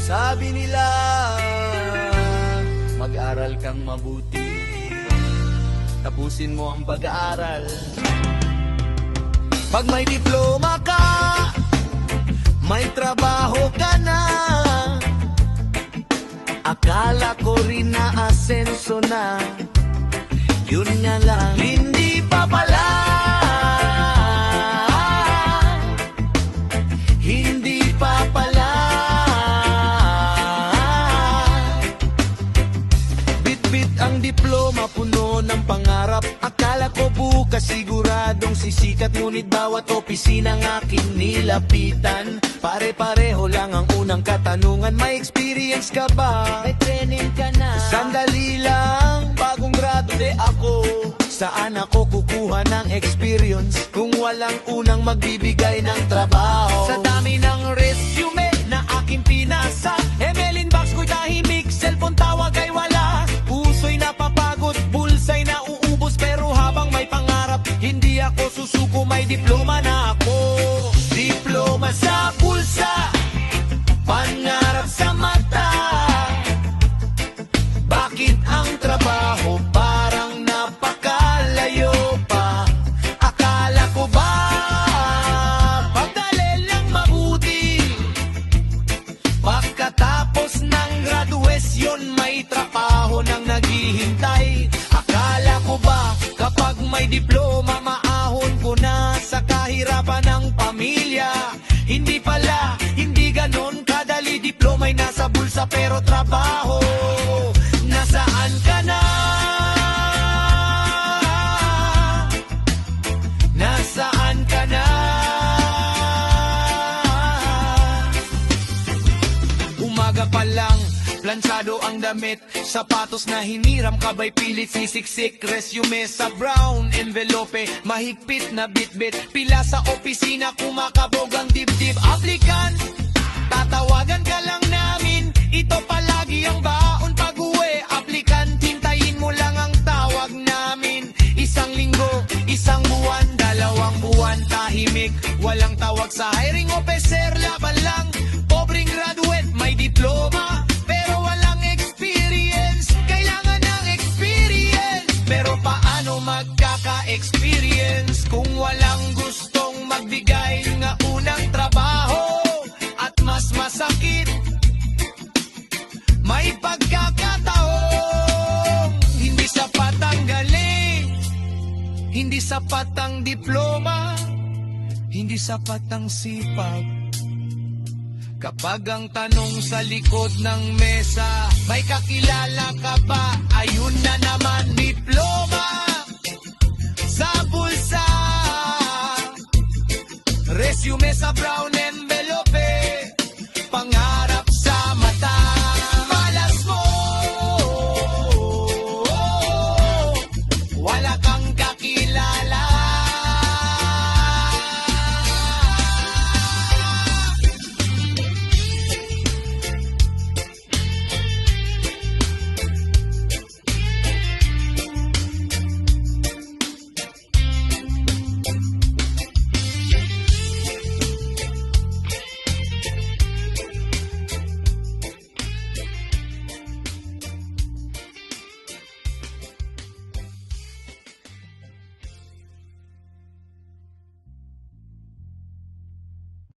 Sabi nila, mag-aral kang mabuti, tapusin mo ang pag-aaral. Pag may diploma ka, may trabaho ka na. Akala ko rin na asenso na, yun nga lang, hindi pa pala. Hindi pa pala. Bit-bit ang diploma, puno ng pangarap. Akala ko bukas siguradong sisikat, ngunit bawat opisina ng aking nilapitan, pare-pareho lang ang unang katanungan. May experience ka ba? May training ka na? Sandali lang, bagong graduate ako. Saan ako kukuha ng experience kung walang unang magbibigay ng trabaho? Sa dami ng resume na aking pinasa, email inbox ko'y tahimik, cellphone tawag ay wala. Puso'y napapagod, bulsa'y nauubos, pero habang may pangarap, hindi ako susuko, may diploma na ako. Diploma sa pulsa, pangarap sa mata. Bakit ang trabaho parang napakalayo pa? Akala ko ba pagdalin lang mabuti, pagkatapos ng graduation may trabaho nang naghihintay? Akala ko ba kapag may diploma maahon ko na sa kahirapan ng pamilya? Hindi pala, hindi ganon kadali. Diploma'y nasa bulsa pero trabaho, nasaan ka na? Nasaan ka na? Umaga pa lang, plansado ang damit, sapatos na hiniram, kabay pilit sisiksik, resume sa brown envelope, mahigpit na bitbit, pila sa opisina, kumakabog ang dibdib. Applicant, tatawagan ka lang namin, ito palagi ang baon pag-uwi. Applicant, hintayin mo lang ang tawag namin. Isang linggo, isang buwan, dalawang buwan, tahimik, walang tawag sa hiring officer. Laban lang, pobreng graduate, may diploma pero walang experience. Kailangan ng experience, pero paano magkaka-experience kung walang gustong magbigay ng unang trabaho? At mas masakit, may pagkakataong hindi sapat ang galing, hindi sapat ang diploma, hindi sapat ang sipag. Kapag ang tanong sa likod ng mesa, may kakilala ka ba? Ayun na naman, diploma sa bulsa, resume sa brown and